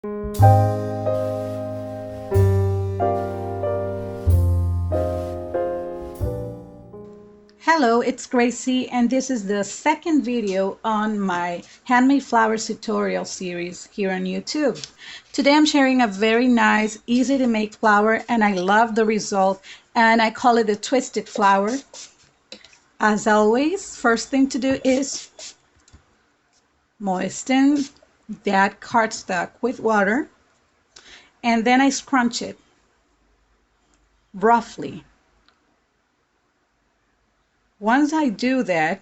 Hello, it's Gracie, and this is the second video on my handmade flowers tutorial series here on YouTube. Today I'm sharing a very nice, easy to make flower, and I love the result, and I call it the twisted flower. As always, first thing to do is moisten that cardstock with water, and then I scrunch it roughly. Once I do that,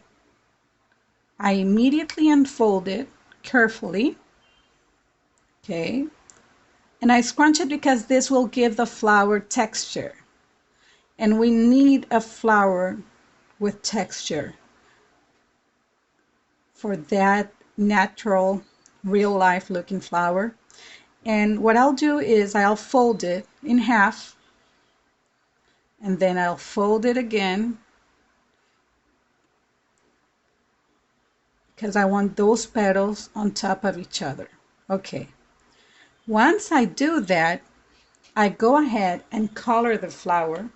I immediately unfold it carefully, okay, and I scrunch it because this will give the flower texture, and we need a flower with texture for that natural, real life looking flower. And what I'll do is I'll fold it in half, and then I'll fold it again because I want those petals on top of each other. Okay, once I do that, I go ahead and color the flower.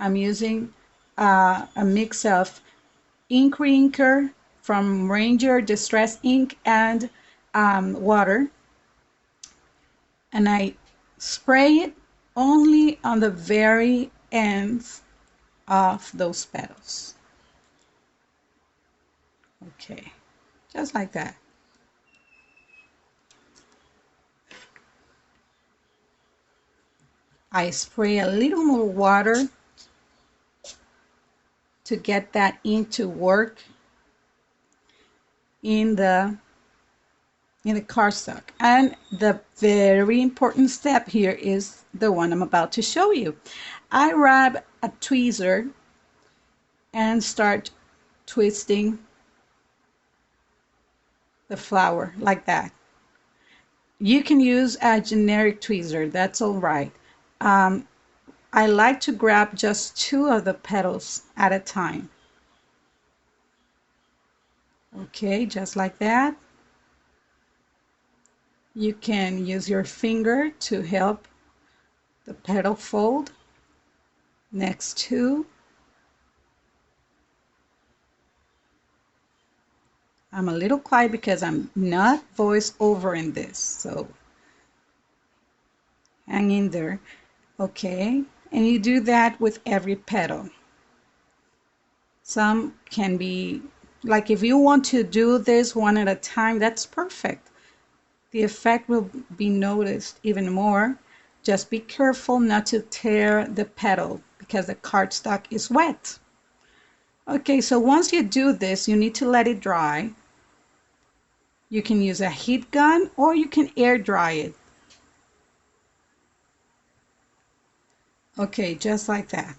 I'm using a mix of ink inker from Ranger Distress Ink and water, and I spray it only on the very ends of those petals. Okay, just like that. I spray a little more water to get that ink to work in the cardstock. And the very important step here is the one I'm about to show you. I grab a tweezer and start twisting the flower like that. You can use a generic tweezer, that's all right. I like to grab just two of the petals at a time. Okay, just like that. You can use your finger to help the petal fold next to. I'm a little quiet because I'm not voice over in this, so hang in there. Okay, and you do that with every petal. Some can be, like if you want to do this one at a time, that's perfect. The effect will be noticed even more. Just be careful not to tear the petal because the cardstock is wet. Okay, so once you do this, you need to let it dry. You can use a heat gun or you can air dry it. Okay, just like that.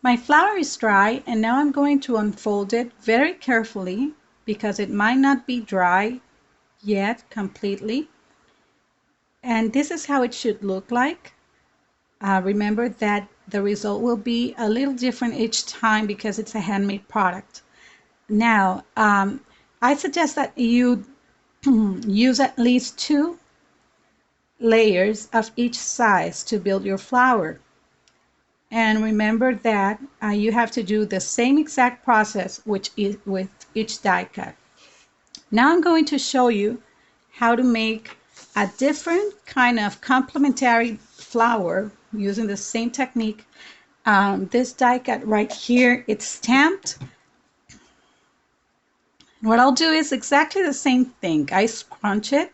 My flower is dry, and now I'm going to unfold it very carefully because it might not be dry yet completely. And this is how it should look like. Remember that the result will be a little different each time because it's a handmade product. Now, I suggest that you use at least 2 layers of each size to build your flower. And remember that you have to do the same exact process with each die cut. Now I'm going to show you how to make a different kind of complementary flower using the same technique. This die cut right here, it's stamped. What I'll do is exactly the same thing. I scrunch it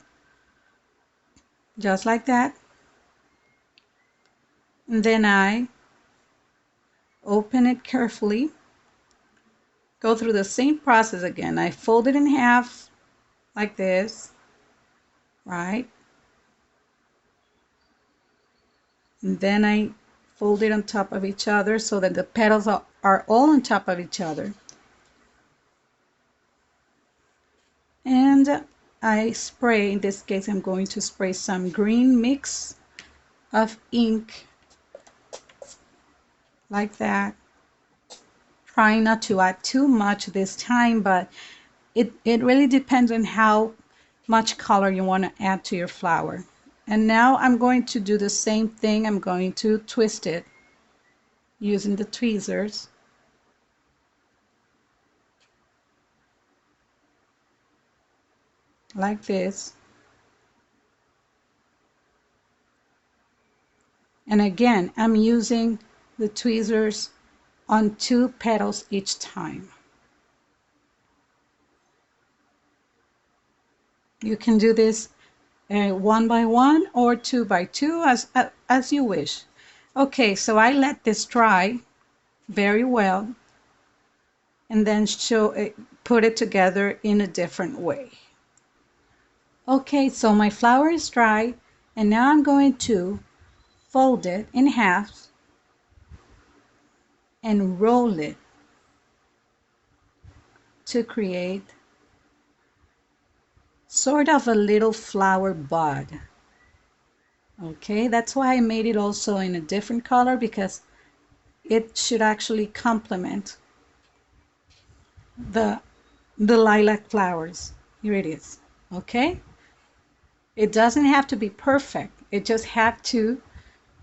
just like that, and then I open it carefully, go through the same process again. I fold it in half like this, right? And then I fold it on top of each other so that the petals are all on top of each other. And I spray, in this case I'm going to spray some green mix of ink like that. Trying not to add too much this time, but It really depends on how much color you want to add to your flower. And now I'm going to do the same thing. I'm going to twist it using the tweezers. Like this. And again, I'm using the tweezers on 2 petals each time. You can do this 1 by 1 or 2 by 2 as you wish. Okay, so I let this dry very well and then put it together in a different way. Okay, so my flower is dry, and now I'm going to fold it in half and roll it to create sort of a little flower bud. Okay, that's why I made it also in a different color, because it should actually complement the lilac flowers. Here it is. Okay, it doesn't have to be perfect. It just have to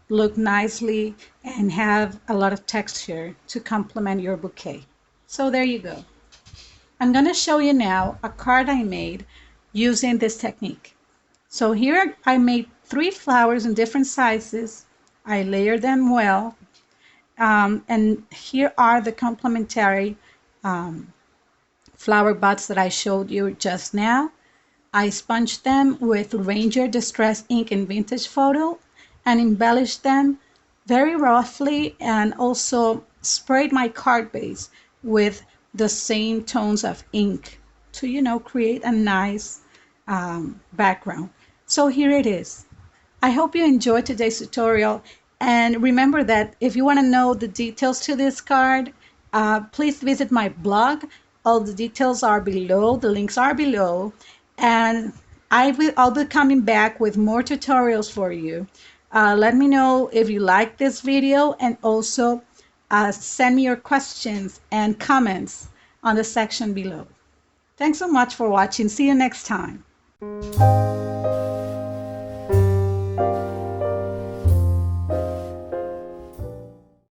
look nicely and have a lot of texture to complement your bouquet. So there you go. I'm going to show you now a card I made using this technique. So here I made 3 flowers in different sizes. I layered them well. And here are the complementary flower buds that I showed you just now. I sponged them with Ranger Distress ink in Vintage Photo and embellished them very roughly, and also sprayed my card base with the same tones of ink to, create a nice background. So here it is. I hope you enjoyed today's tutorial, and remember that if you want to know the details to this card, please visit my blog. All the details are below, the links are below, and I'll be coming back with more tutorials for you. Let me know if you like this video, and also send me your questions and comments on the section below. Thanks so much for watching. See you next time.